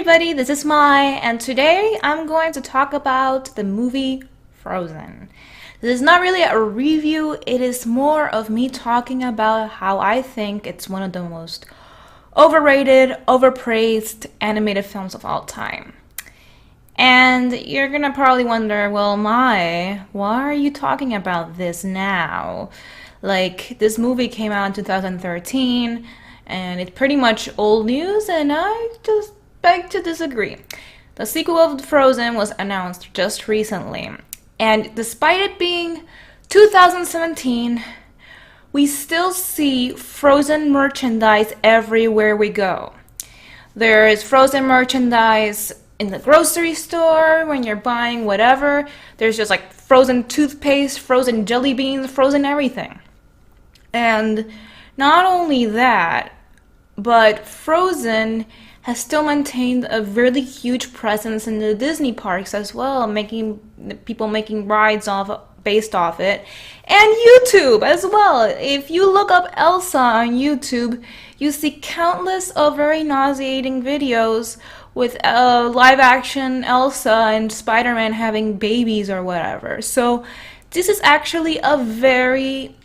everybody, this is Mai, and today I'm going to talk about the movie Frozen. This is not really a review, it is more of me talking about how I think it's one of the most overrated, overpraised animated films of all time. And you're gonna probably wonder, well, Mai, why are you talking about this now? Like, this movie came out in 2013, and it's pretty much old news, and I just beg to disagree. The sequel of Frozen was announced just recently, and despite it being 2017, we still see Frozen merchandise everywhere we go. There is Frozen merchandise in the grocery store when you're buying whatever. There's just like Frozen toothpaste, Frozen jelly beans, Frozen everything. And not only that, but Frozen has still maintained a really huge presence in the Disney parks as well, making people making rides based off it, and YouTube as well. If you look up Elsa on YouTube, you see countless of very nauseating videos with live action Elsa and Spider-Man having babies or whatever. So this is actually a very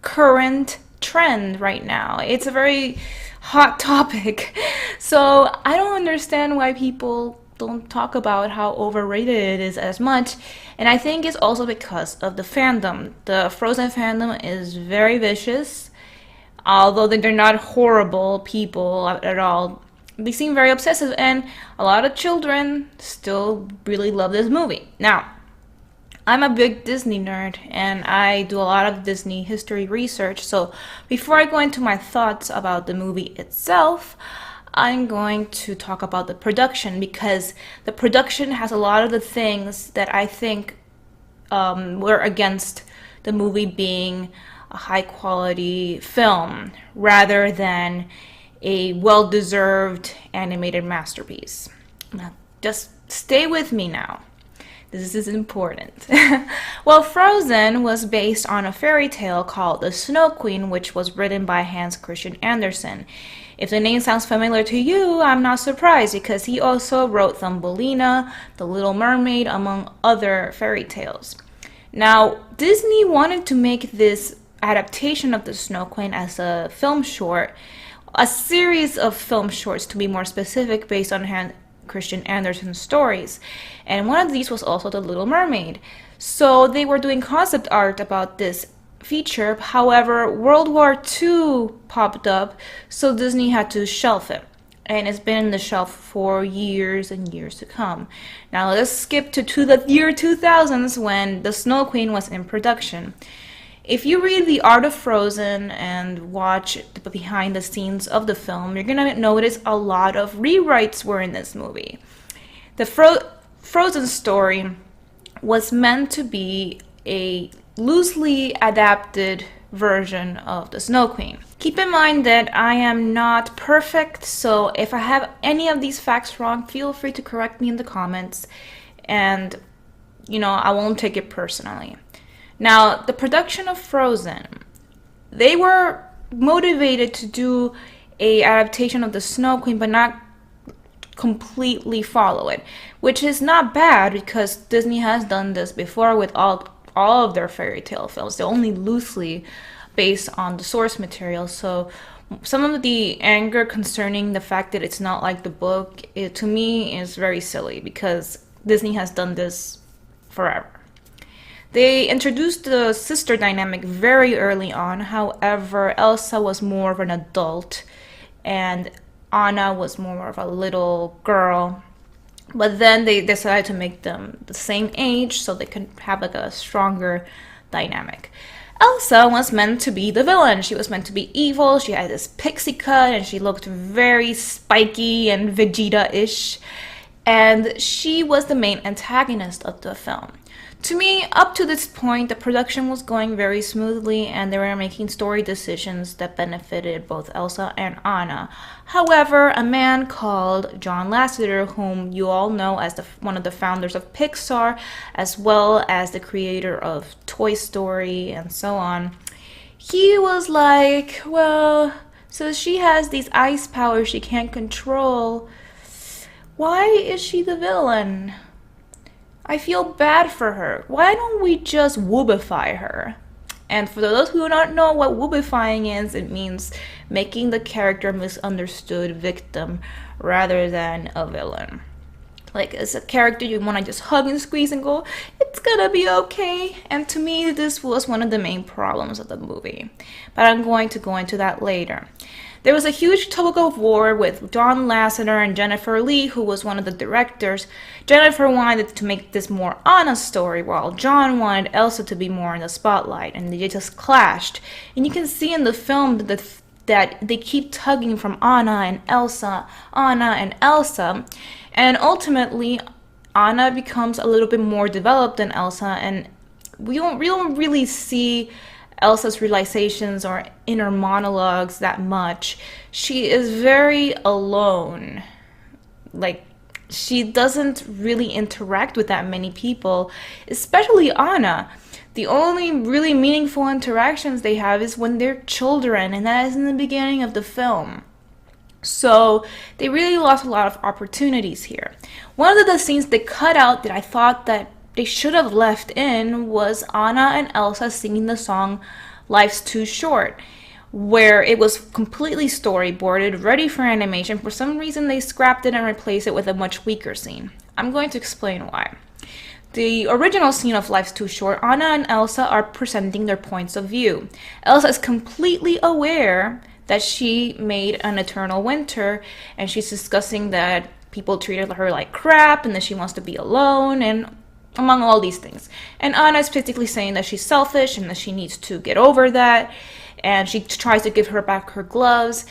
current trend right now. It's a very hot topic. So I don't understand why people don't talk about how overrated it is as much. And I think it's also because of the fandom. The Frozen fandom is very vicious. Although they're not horrible people at all, they seem very obsessive, and a lot of children still really love this movie. Now, I'm a big Disney nerd, and I do a lot of Disney history research, so before I go into my thoughts about the movie itself, I'm going to talk about the production, because the production has a lot of the things that I think were against the movie being a high-quality film, rather than a well-deserved animated masterpiece. Now, just stay with me now. This is important. Well, Frozen was based on a fairy tale called The Snow Queen, which was written by Hans Christian Andersen. If the name sounds familiar to you, I'm not surprised, because he also wrote Thumbelina, The Little Mermaid, among other fairy tales. Now, Disney wanted to make this adaptation of The Snow Queen as a film short, a series of film shorts to be more specific, based on Hans Christian Andersen's stories. And one of these was also The Little Mermaid. So they were doing concept art about this feature. However, World War II popped up, so Disney had to shelf it. And it's been in the shelf for years and years to come. Now let's skip to the year 2000s, when The Snow Queen was in production. If you read The Art of Frozen and watch the behind the scenes of the film, you're gonna notice a lot of rewrites were in this movie. The Frozen story was meant to be a loosely adapted version of The Snow Queen. Keep in mind that I am not perfect, so if I have any of these facts wrong, feel free to correct me in the comments, and I won't take it personally. Now, the production of Frozen, they were motivated to do a adaptation of The Snow Queen, but not completely follow it, which is not bad, because Disney has done this before with all of their fairy tale films. They're only loosely based on the source material. So some of the anger concerning the fact that it's not like the book, to me, is very silly, because Disney has done this forever. They introduced the sister dynamic very early on. However, Elsa was more of an adult, and Anna was more of a little girl. But then they decided to make them the same age so they could have like a stronger dynamic. Elsa was meant to be the villain. She was meant to be evil. She had this pixie cut, and she looked very spiky and Vegeta-ish. And she was the main antagonist of the film. To me, up to this point, the production was going very smoothly, and they were making story decisions that benefited both Elsa and Anna. However, a man called John Lasseter, whom you all know as one of the founders of Pixar, as well as the creator of Toy Story and so on, he was like, well, so she has these ice powers she can't control. Why is she the villain? I feel bad for her. Why don't we just woobify her? And for those who do not know what woobifying is, it means making the character misunderstood victim rather than a villain. Like, as a character you want to just hug and squeeze and go, it's gonna be okay. And to me, this was one of the main problems of the movie. But I'm going to go into that later. There was a huge tug of war with John Lasseter and Jennifer Lee, who was one of the directors. Jennifer wanted to make this more Anna story, while John wanted Elsa to be more in the spotlight, and they just clashed. And you can see in the film that they keep tugging from Anna and Elsa, and ultimately Anna becomes a little bit more developed than Elsa, and we don't really see Elsa's realizations or inner monologues that much. She is very alone. Like, she doesn't really interact with that many people, especially Anna. The only really meaningful interactions they have is when they're children, and that is in the beginning of the film. So they really lost a lot of opportunities here. One of the scenes they cut out that I thought that they should have left in was Anna and Elsa singing the song Life's Too Short, where it was completely storyboarded, ready for animation. For some reason they scrapped it and replaced it with a much weaker scene. I'm going to explain why. The original scene of Life's Too Short, Anna and Elsa are presenting their points of view. Elsa is completely aware that she made an eternal winter, and she's discussing that people treated her like crap and that she wants to be alone, and among all these things. And Anna is basically saying that she's selfish and that she needs to get over that, and she tries to give her back her gloves,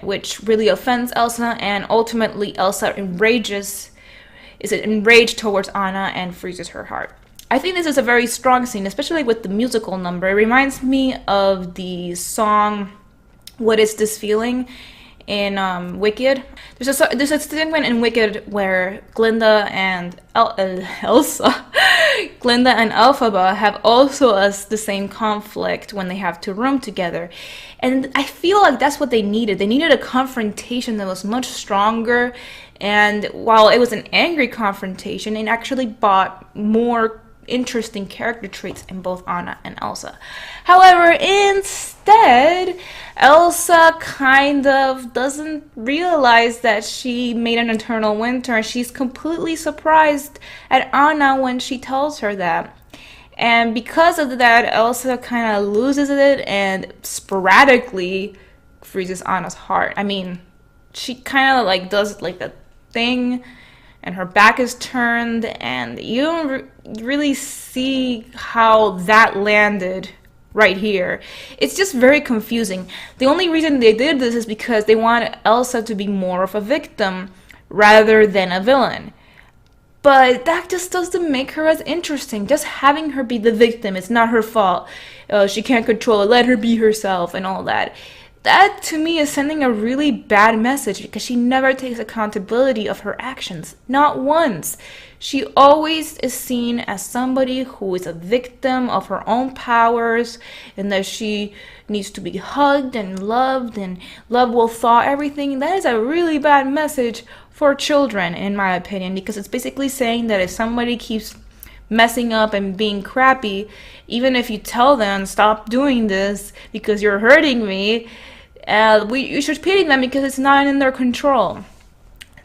which really offends Elsa, and ultimately Elsa is enraged towards Anna and freezes her heart. I think this is a very strong scene, especially with the musical number. It reminds me of the song What Is This Feeling in Wicked. There's a segment in Wicked where Glinda and Elsa, Glinda and Elphaba have also the same conflict when they have to room together. And I feel like that's what they needed. They needed a confrontation that was much stronger, and while it was an angry confrontation, it actually brought more interesting character traits in both Anna and Elsa. However, instead, Elsa kind of doesn't realize that she made an eternal winter. She's completely surprised at Anna when she tells her that. And because of that, Elsa kind of loses it and sporadically freezes Anna's heart. I mean, she kind of like does like the thing and her back is turned, and you don't really see how that landed right here. It's just very confusing. The only reason they did this is because they want Elsa to be more of a victim rather than a villain. But that just doesn't make her as interesting. Just having her be the victim, it's not her fault. She can't control it, let her be herself and all that. That, to me, is sending a really bad message because she never takes accountability of her actions. Not once. She always is seen as somebody who is a victim of her own powers, and that she needs to be hugged and love will thaw everything. That is a really bad message for children, in my opinion, because it's basically saying that if somebody keeps messing up and being crappy, even if you tell them stop doing this because you're hurting me, you should pity them because it's not in their control.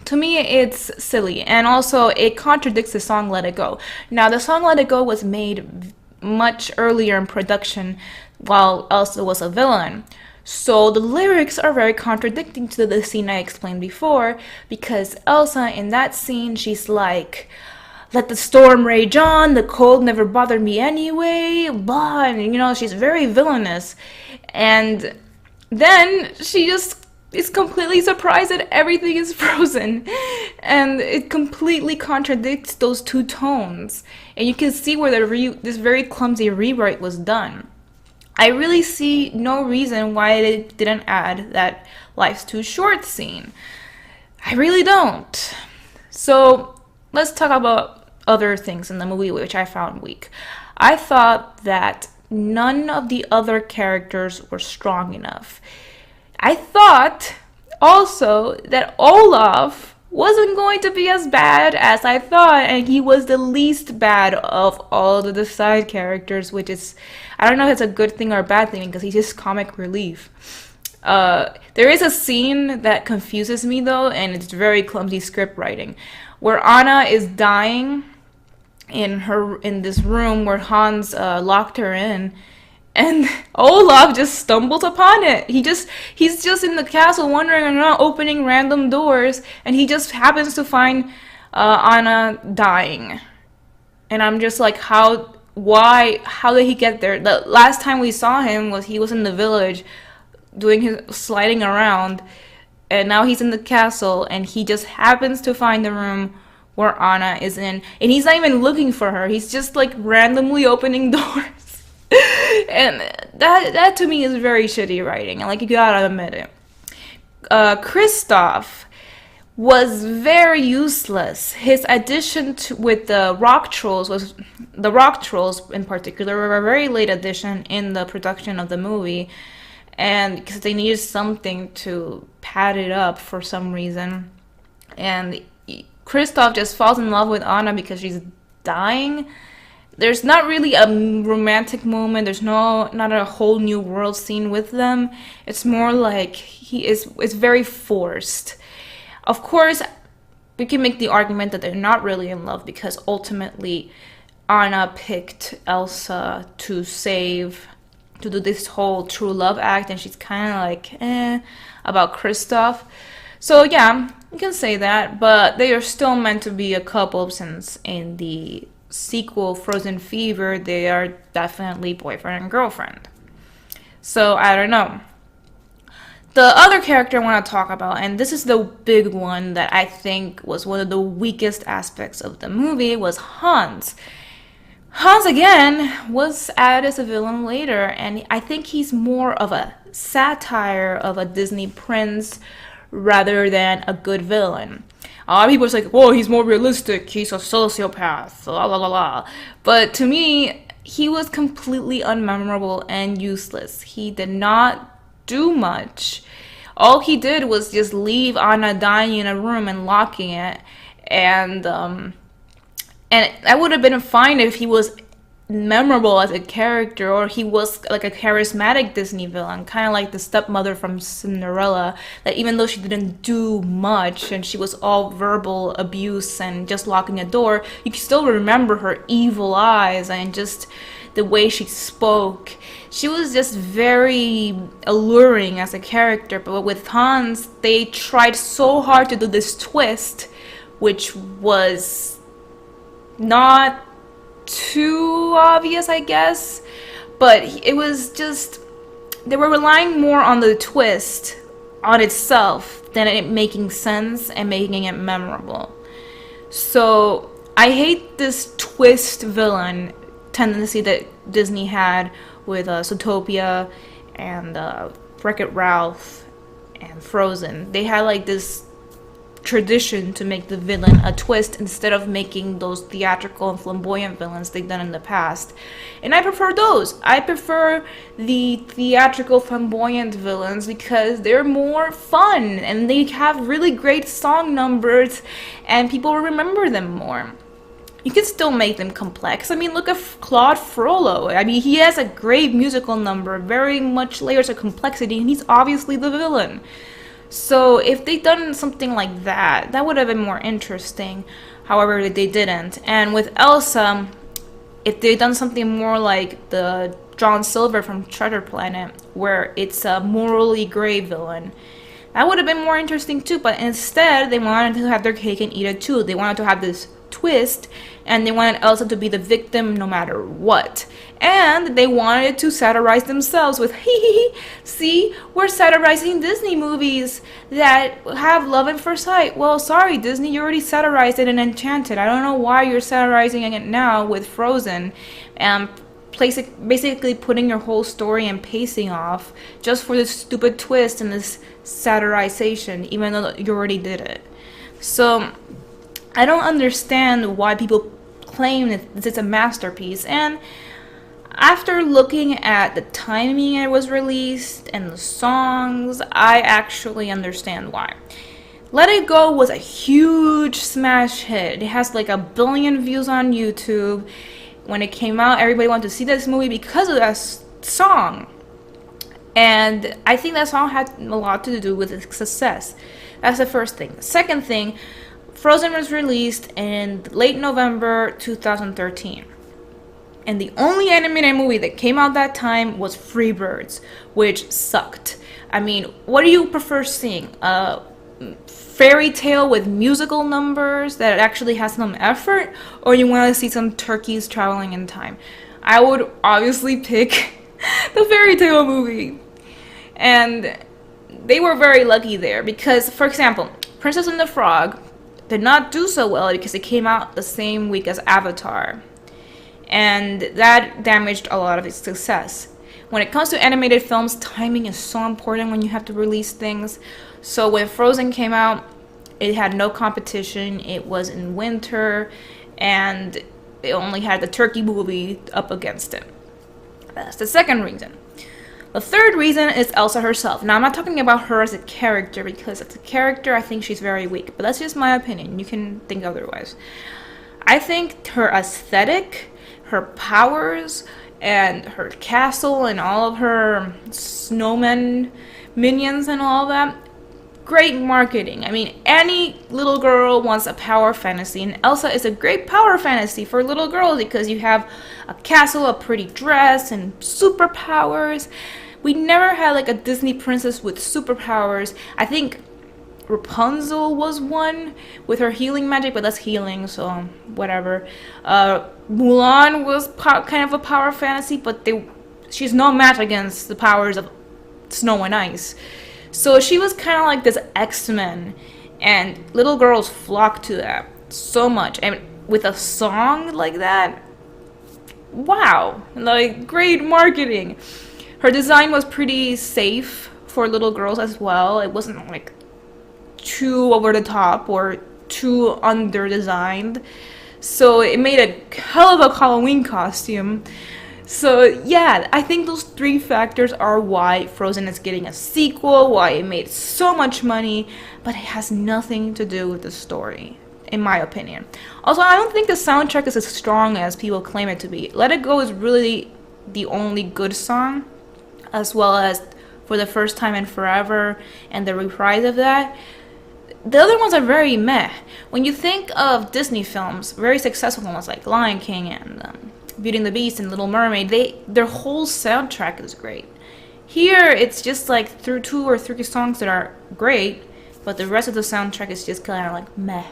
To me, it's silly, and also it contradicts the song Let It Go. Now, the song Let It Go was made much earlier in production while Elsa was a villain. So the lyrics are very contradicting to the scene I explained before, because Elsa in that scene, she's like, let the storm rage on, the cold never bothered me anyway, blah, and she's very villainous. And then she just is completely surprised that everything is frozen, and it completely contradicts those two tones, and you can see where this very clumsy rewrite was done. I really see no reason why they didn't add that Life's Too Short scene. I really don't. So let's talk about other things in the movie which I found weak. I thought that none of the other characters were strong enough. I thought also that Olaf wasn't going to be as bad as I thought, and he was the least bad of all the side characters, which is, I don't know if it's a good thing or a bad thing, because he's just comic relief. There is a scene that confuses me though, and it's very clumsy script writing, where Anna is dying in this room where Hans locked her in, and Olaf just stumbles upon it. He's just in the castle wandering around opening random doors, and he just happens to find Anna dying. And I'm just like, how did he get there? The last time we saw him was he was in the village doing his sliding around, and now he's in the castle, and he just happens to find the room where Anna is in, and he's not even looking for her. He's just like randomly opening doors. And that to me is very shitty writing, and like, you gotta admit it. Kristoff was very useless. His addition with the rock trolls in particular were a very late addition in the production of the movie, and because they needed something to pad it up for some reason. And Kristoff just falls in love with Anna because she's dying. There's not really a romantic moment. There's not a whole new world scene with them. It's more like it's very forced. Of course, we can make the argument that they're not really in love, because ultimately Anna picked Elsa to do this whole true love act, and she's kind of like about Kristoff. So yeah, you can say that, but they are still meant to be a couple, since in the sequel Frozen Fever they are definitely boyfriend and girlfriend. So I don't know. The other character I want to talk about, and this is the big one that I think was one of the weakest aspects of the movie, was Hans. Hans again was added as a villain later, and I think he's more of a satire of a Disney prince rather than a good villain. A lot of people are like, whoa, he's more realistic, he's a sociopath, la la la la. But to me, he was completely unmemorable and useless. He did not do much. All he did was just leave Anna dying in a room and locking it. And that would have been fine if he was memorable as a character, or he was like a charismatic Disney villain, kind of like the stepmother from Cinderella, that even though she didn't do much and she was all verbal abuse and just locking a door, you can still remember her evil eyes and just the way she spoke. She was just very alluring as a character. But with Hans, they tried so hard to do this twist, which was not too obvious, I guess, but it was just, they were relying more on the twist on itself than it making sense and making it memorable. So I hate this twist villain tendency that Disney had with Zootopia and Wreck-It Ralph and Frozen. They had like this tradition to make the villain a twist instead of making those theatrical and flamboyant villains they've done in the past. And I prefer those. I prefer the theatrical flamboyant villains because they're more fun and they have really great song numbers and people remember them more. You can still make them complex. I mean, look at Claude Frollo. I mean, he has a great musical number, very much layers of complexity, and he's obviously the villain. So if they'd done something like that, that would have been more interesting. However, they didn't. And with Elsa, if they'd done something more like the John Silver from Treasure Planet, where it's a morally gray villain, that would have been more interesting too. But instead, they wanted to have their cake and eat it too. They wanted to have this twist, and they wanted Elsa to be the victim no matter what. And they wanted to satirize themselves with, hee, see, we're satirizing Disney movies that have love at first sight. Well, sorry, Disney, you already satirized it in Enchanted. I don't know why you're satirizing it now with Frozen, and basically putting your whole story and pacing off just for this stupid twist and this satirization, even though you already did it. So I don't understand why people claim that it's a masterpiece. And after looking at the timing it was released and the songs, I actually understand why. Let It Go was a huge smash hit. It has like 1 billion views on YouTube. When it came out, everybody wanted to see this movie because of that song. And I think that song had a lot to do with its success. That's the first thing. The second thing, Frozen was released in late November 2013. And the only animated movie that came out that time was Freebirds, which sucked. I mean, what do you prefer seeing? A fairy tale with musical numbers that actually has some effort? Or you want to see some turkeys traveling in time? I would obviously pick the fairy tale movie. And they were very lucky there because, for example, Princess and the Frog did not do so well because it came out the same week as Avatar. And that damaged a lot of its success. When it comes to animated films, timing is so important when you have to release things. So when Frozen came out, it had no competition. It was in winter, and it only had the Turkey movie up against it. That's the second reason. The third reason is Elsa herself. Now, I'm not talking about her as a character, because as a character, I think she's very weak. But that's just my opinion. You can think otherwise. I think her aesthetic, her powers, and her castle, and all of her snowmen minions and all that, great marketing. I mean, any little girl wants a power fantasy, and Elsa is a great power fantasy for little girls because you have a castle, a pretty dress, and superpowers. We never had like a Disney princess with superpowers. I think Rapunzel was one with her healing magic, but that's healing, so whatever. Mulan was kind of a power fantasy, but she's no match against the powers of snow and ice. So she was kind of like this X-Men, and little girls flocked to that so much. And with a song like that, wow, like great marketing. Her design was pretty safe for little girls as well. It wasn't like too over the top or too under designed. So it made a hell of a Halloween costume. So yeah, I think those three factors are why Frozen is getting a sequel, why it made so much money, but it has nothing to do with the story, in my opinion. Also, I don't think the soundtrack is as strong as people claim it to be. Let It Go is really the only good song, as well as For the First Time in Forever and the reprise of that. The other ones are very meh. When you think of Disney films, very successful ones like Lion King and Beauty and the Beast and Little Mermaid, their whole soundtrack is great. Here, it's just like 2 or 3 songs that are great, but the rest of the soundtrack is just kind of like meh.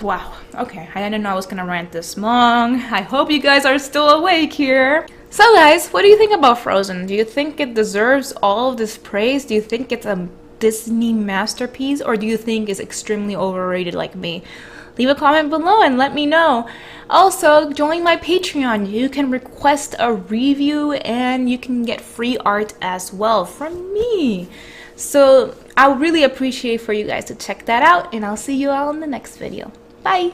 Wow. Okay, I didn't know I was gonna rant this long. I hope you guys are still awake here. So guys, what do you think about Frozen? Do you think it deserves all of this praise? Do you think it's a Disney masterpiece, or do you think it's extremely overrated like me? Leave a comment below and let me know. Also, join my Patreon. You can request a review and you can get free art as well from me. So I would really appreciate for you guys to check that out, and I'll see you all in the next video. Bye!